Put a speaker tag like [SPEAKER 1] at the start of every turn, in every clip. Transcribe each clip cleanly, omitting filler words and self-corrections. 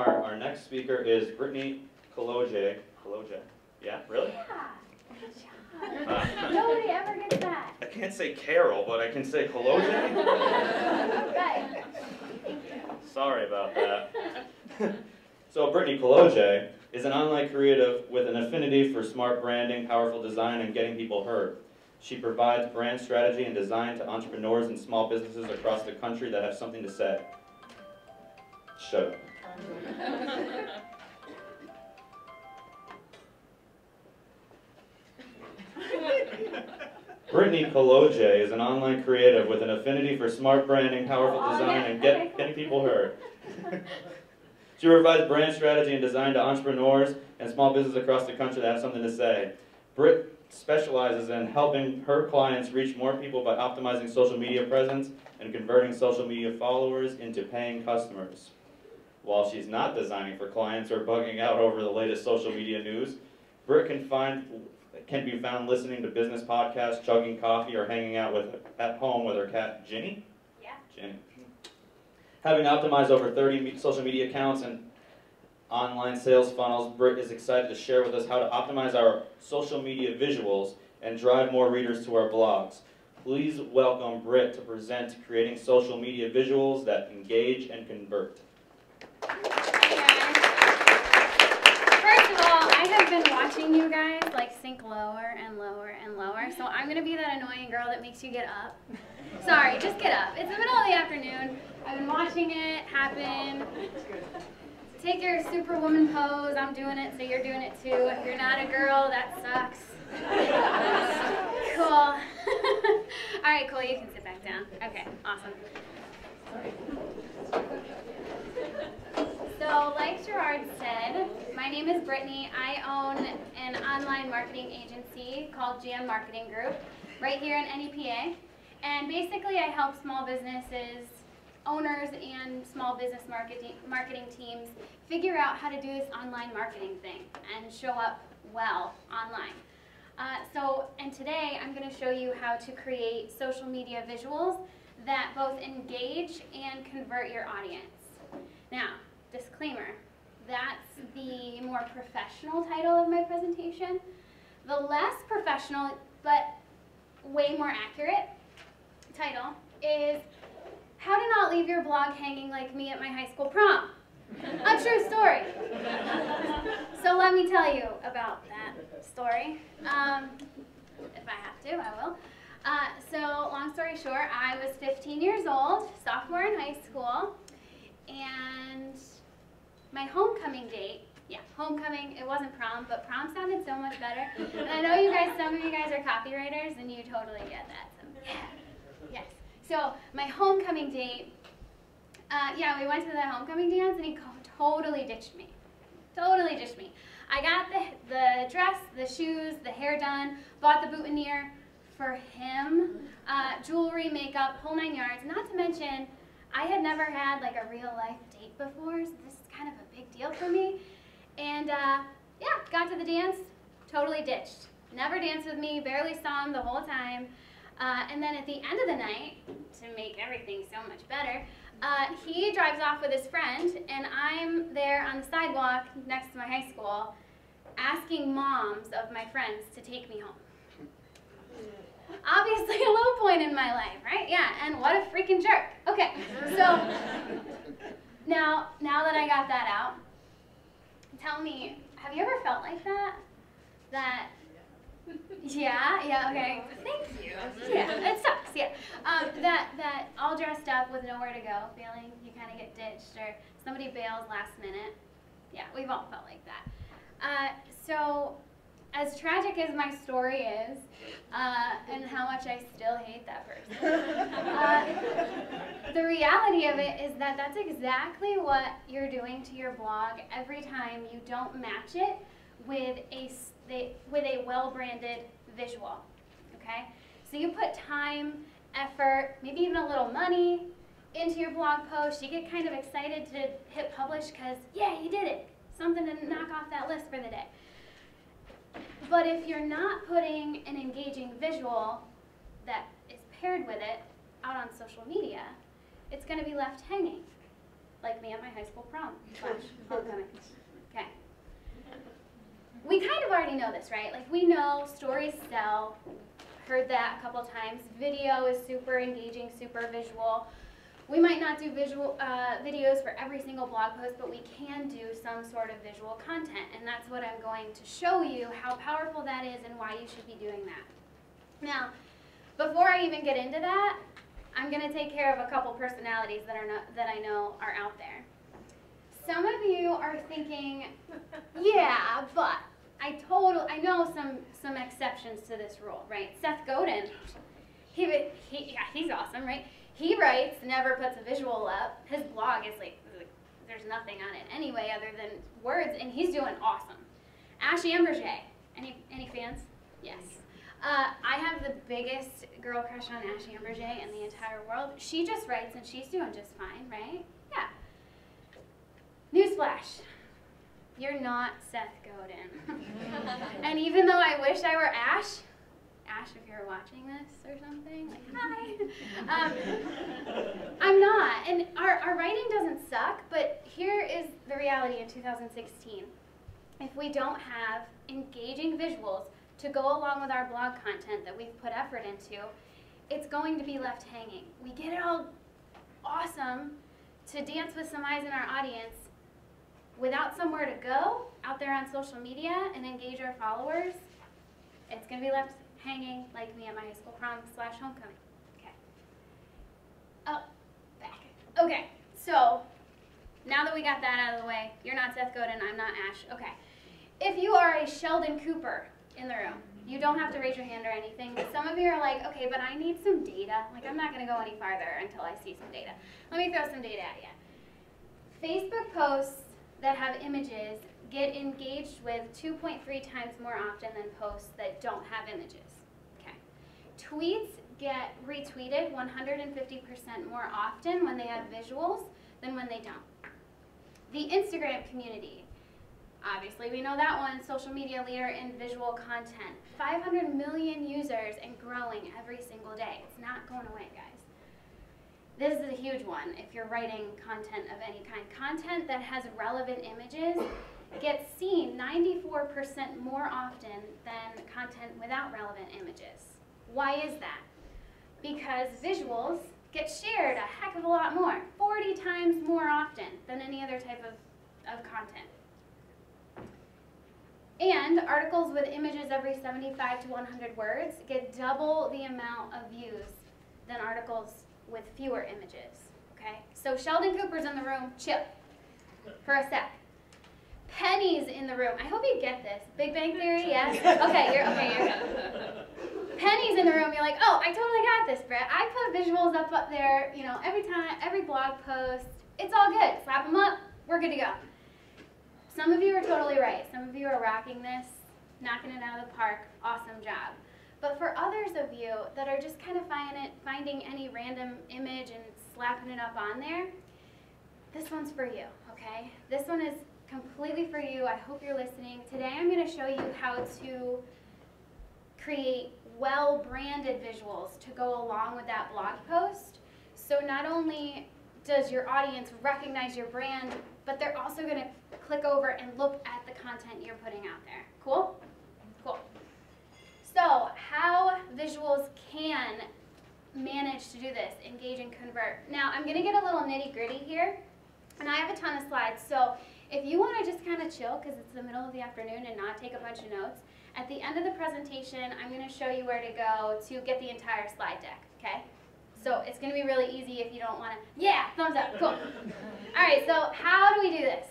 [SPEAKER 1] our next speaker is Britney Kolodziej. Kolodziej. Yeah, really?
[SPEAKER 2] Yeah. Good job. Nobody ever gets that.
[SPEAKER 1] I can't say Carol, but I can say Kolodziej.
[SPEAKER 2] Right.
[SPEAKER 1] Sorry about that. So Britney Kolodziej is an online creative with an affinity for smart branding, powerful design, and getting people heard. She provides brand strategy and design to entrepreneurs and small businesses across the country that have something to say. Shut up. Britney Kolodziej is an online creative with an affinity for smart branding, powerful design, and getting people heard. She provides brand strategy and design to entrepreneurs and small businesses across the country that have something to say. Brit specializes in helping her clients reach more people by optimizing social media presence and converting social media followers into paying customers. While she's not designing for clients or bugging out over the latest social media news, Brit can be found listening to business podcasts, chugging coffee, or hanging out at home with her cat, Ginny?
[SPEAKER 2] Yeah.
[SPEAKER 1] Ginny. Having optimized over 30 social media accounts and online sales funnels, Brit is excited to share with us how to optimize our social media visuals and drive more readers to our blogs. Please welcome Brit to present Creating Social Media Visuals That Engage and Convert.
[SPEAKER 2] First of all, I have been watching you guys like sink lower and lower and lower, so I'm going to be that annoying girl that makes you get up. Sorry, just get up. It's the middle of the afternoon. I've been watching it happen. Take your superwoman pose. I'm doing it, so you're doing it too. If you're not a girl, that sucks. Cool. All right, cool. You can sit back down. Okay, awesome. So, like Gerard said, my name is Britney. I own an online marketing agency called GM Marketing Group right here in NEPA. And basically, I help small businesses, owners, and small business marketing teams figure out how to do this online marketing thing and show up well online. And today I'm going to show you how to create social media visuals that both engage and convert your audience. Now, disclaimer, that's the more professional title of my presentation. The less professional, but way more accurate title is How to Not Leave Your Blog Hanging Like Me at My High School Prom. A true story. So let me tell you about that story. If I have to, I will. So long story short, I was 15 years old, sophomore in high school, and my homecoming date, homecoming, it wasn't prom, but prom sounded so much better. And I know you guys, some of you guys are copywriters, and you totally get that. So, yeah, yes. So my homecoming date, we went to the homecoming dance, and he totally ditched me. Totally ditched me. I got the dress, the shoes, the hair done, bought the boutonniere for him, jewelry, makeup, whole 9 yards. Not to mention, I had never had like a real life date before, so this is kind of a big deal for me. And got to the dance, totally ditched. Never danced with me, barely saw him the whole time. And then at the end of the night, to make everything so much better, he drives off with his friend, and I'm there on the sidewalk next to my high school asking moms of my friends to take me home. Obviously a low point in my life, right? Yeah, and what a freaking jerk. Okay, so now that I got that out, tell me, have you ever felt like that? Yeah, okay, thank you. Yeah, it sucks, yeah. That all dressed up with nowhere to go, feeling you kind of get ditched or somebody bails last minute. Yeah, we've all felt like that. So, as tragic as my story is, and how much I still hate that person, the reality of it is that that's exactly what you're doing to your blog every time you don't match it with a well-branded visual, okay? So you put time, effort, maybe even a little money into your blog post. You get kind of excited to hit publish because, yeah, you did it. Something to knock off that list for the day. But if you're not putting an engaging visual that is paired with it out on social media, it's going to be left hanging. like me at my high school prom / homecoming. Okay. We kind of already know this, right? Like we know stories sell. Heard that a couple times. Video is super engaging, super visual. We might not do visual videos for every single blog post, but we can do some sort of visual content, and that's what I'm going to show you how powerful that is and why you should be doing that. Now, before I even get into that, I'm going to take care of a couple personalities that I know are out there. Some of you are thinking, yeah, but I know some exceptions to this rule, right? Seth Godin, he's awesome, right? He writes, never puts a visual up. His blog is like there's nothing on it anyway other than words, and he's doing awesome. Ashley Emberget, any fans? Yes. I have the biggest girl crush on Ashley Emberget in the entire world. She just writes, and she's doing just fine, right? Yeah. Newsflash. You're not Seth Godin. And even though I wish I were Ash, if you're watching this or something, like, hi. I'm not. And our writing doesn't suck, but here is the reality in 2016. If we don't have engaging visuals to go along with our blog content that we've put effort into, it's going to be left hanging. We get it all awesome to dance with some eyes in our audience without somewhere to go out there on social media and engage our followers. It's going to be left hanging like me at my high school prom / homecoming. Okay. Oh, back. Okay, so now that we got that out of the way, you're not Seth Godin, I'm not Ash. Okay. If you are a Sheldon Cooper in the room, you don't have to raise your hand or anything. Some of you are like, okay, but I need some data. Like, I'm not going to go any farther until I see some data. Let me throw some data at you. Facebook posts that have images get engaged with 2.3 times more often than posts that don't have images. Okay. Tweets get retweeted 150% more often when they have visuals than when they don't. The Instagram community, obviously we know that one, social media leader in visual content. 500 million users and growing every single day. It's not going away, guys. This is a huge one if you're writing content of any kind. Content that has relevant images gets seen 94% more often than content without relevant images. Why is that? Because visuals get shared a heck of a lot more, 40 times more often than any other type of content. And articles with images every 75 to 100 words get double the amount of views than articles with fewer images, okay? So Sheldon Cooper's in the room, chill for a sec. Penny's in the room. I hope you get this. Big Bang Theory, yes? Okay, you're good. Penny's in the room, you're like, oh, I totally got this, Britt. I put visuals up there, you know, every time, every blog post. It's all good. Slap them up, we're good to go. Some of you are totally right. Some of you are rocking this, knocking it out of the park. Awesome job. But for others of you that are just kind of finding any random image and slapping it up on there, this one's for you, okay? This one is completely for you. I hope you're listening. Today I'm going to show you how to create well-branded visuals to go along with that blog post. So not only does your audience recognize your brand, but they're also going to click over and look at the content you're putting out there. Cool? Cool. So how visuals can manage to do this, engage and convert. Now I'm going to get a little nitty-gritty here, and I have a ton of slides, so if you want to just kind of chill because it's the middle of the afternoon and not take a bunch of notes, at the end of the presentation I'm going to show you where to go to get the entire slide deck, okay? So it's going to be really easy if you don't want to, yeah, thumbs up, cool. Alright, so how do we do this?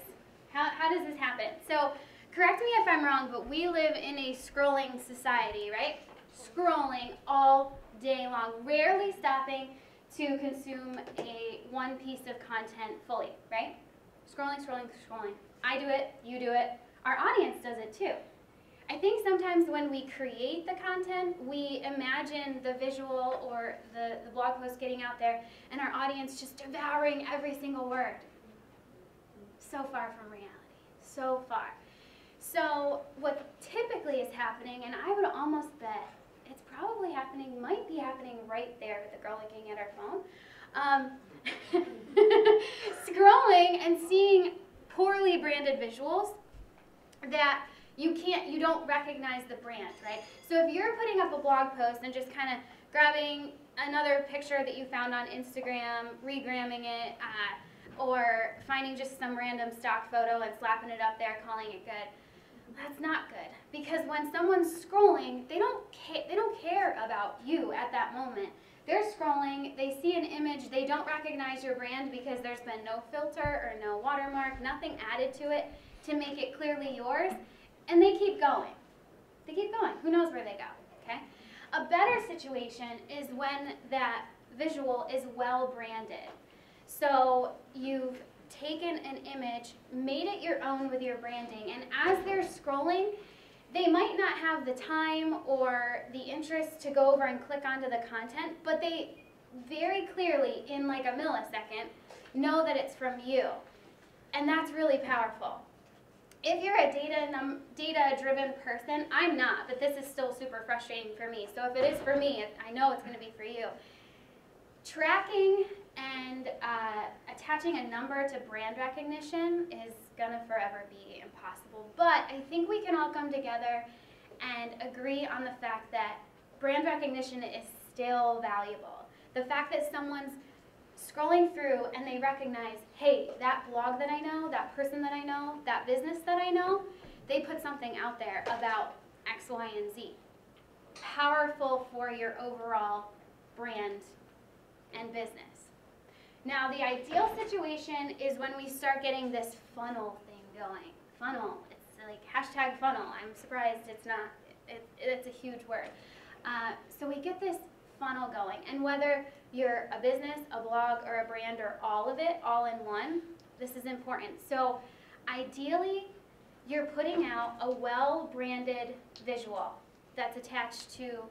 [SPEAKER 2] How does this happen? So correct me if I'm wrong, but we live in a scrolling society, right? Scrolling all day long, rarely stopping to consume one piece of content fully, right? Scrolling, scrolling, scrolling. I do it, you do it, our audience does it too. I think sometimes when we create the content, we imagine the visual or the blog post getting out there and our audience just devouring every single word. So far from reality, so far. So what typically is happening, and I would almost bet it's probably happening, might be happening right there with the girl looking at her phone. Scrolling branded visuals that you don't recognize the brand, right? So if you're putting up a blog post and just kind of grabbing another picture that you found on Instagram, regramming it, or finding just some random stock photo and slapping it up there, calling it good, that's not good. Because when someone's scrolling, they don't care about you at that moment. They're scrolling, they see an image, they don't recognize your brand because there's been no filter or no watermark, nothing added to it to make it clearly yours, and they keep going. They keep going. Who knows where they go, okay? A better situation is when that visual is well branded. So you've taken an image, made it your own with your branding, and as they're scrolling, they might not have the time or the interest to go over and click onto the content, but they very clearly, in like a millisecond, know that it's from you. And that's really powerful. If you're a data-driven person, I'm not, but this is still super frustrating for me. So if it is for me, I know it's going to be for you. Tracking and attaching a number to brand recognition is going to forever be impossible. But I think we can all come together and agree on the fact that brand recognition is still valuable. The fact that someone's scrolling through and they recognize, hey, that blog that I know, that person that I know, that business that I know, they put something out there about X, Y, and Z. Powerful for your overall brand and business. Now, the ideal situation is when we start getting this funnel thing going. Funnel, it's like hashtag funnel. I'm surprised it's not, it's a huge word. So we get this funnel going, and whether you're a business, a blog, or a brand, or all of it, all in one, this is important. So ideally, you're putting out a well-branded visual that's attached to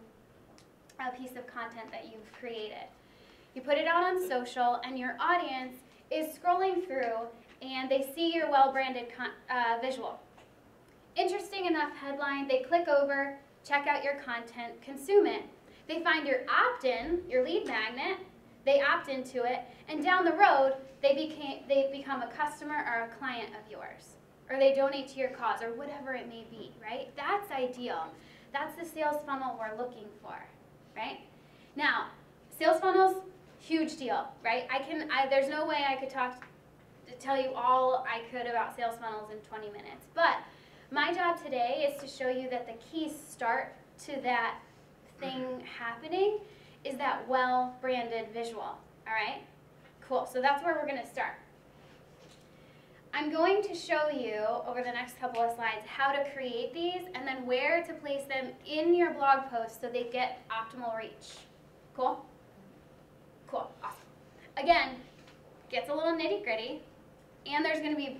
[SPEAKER 2] a piece of content that you've created. You put it out on social, and your audience is scrolling through, and they see your well-branded visual. Interesting enough headline, they click over, check out your content, consume it. They find your opt-in, your lead magnet, they opt into it, and down the road, they become a customer or a client of yours, or they donate to your cause, or whatever it may be, right? That's ideal. That's the sales funnel we're looking for, right? Now, sales funnels, huge deal, right? There's no way I could tell you all I could about sales funnels in 20 minutes, but my job today is to show you that the key start to that thing happening is that well-branded visual, all right? Cool, so that's where we're going to start. I'm going to show you over the next couple of slides how to create these and then where to place them in your blog post so they get optimal reach. Cool? Cool, awesome. Again, gets a little nitty-gritty, and there's going to be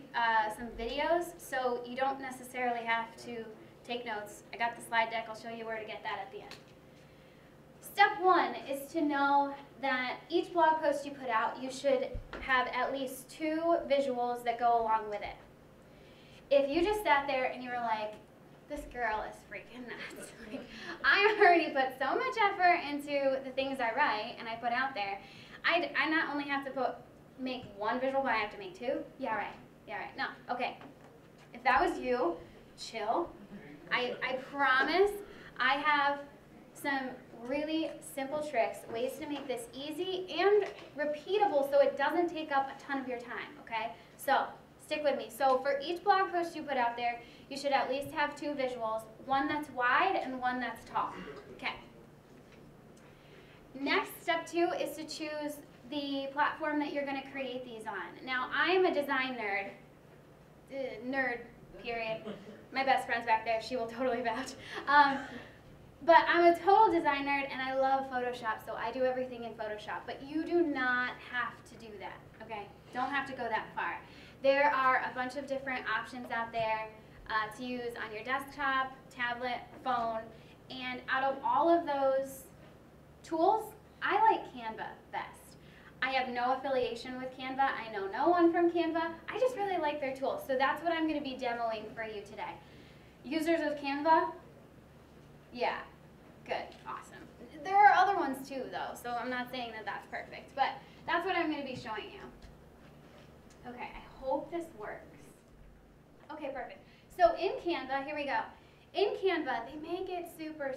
[SPEAKER 2] some videos, so you don't necessarily have to take notes. I got the slide deck. I'll show you where to get that at the end. Step one is to know that each blog post you put out, you should have at least 2 visuals that go along with it. If you just sat there and you were like, this girl is freaking nuts. Like, I already put so much effort into the things I write and I put out there. I not only have to make 1 visual, but I have to make 2? Yeah, right. Yeah, right. No, okay. If that was you, chill. I promise I have some really simple tricks, ways to make this easy and repeatable so it doesn't take up a ton of your time, okay? So, stick with me. So for each blog post you put out there, you should at least have 2 visuals, one that's wide and one that's tall, okay? Next, step 2 is to choose the platform that you're going to create these on. Now, I'm a design nerd, period. My best friend's back there, she will totally vouch. But I'm a total design nerd and I love Photoshop, so I do everything in Photoshop. But you do not have to do that, okay? Don't have to go that far. There are a bunch of different options out there to use on your desktop, tablet, phone, and out of all of those tools, I like Canva best. I have no affiliation with Canva. I know no one from Canva. I just really like their tools, so that's what I'm going to be demoing for you today. Users of Canva? Yeah, good, awesome. There are other ones too, though, so I'm not saying that that's perfect, but that's what I'm going to be showing you. Okay, I hope this works. Okay, perfect. So in Canva, here we go. In Canva, they make it super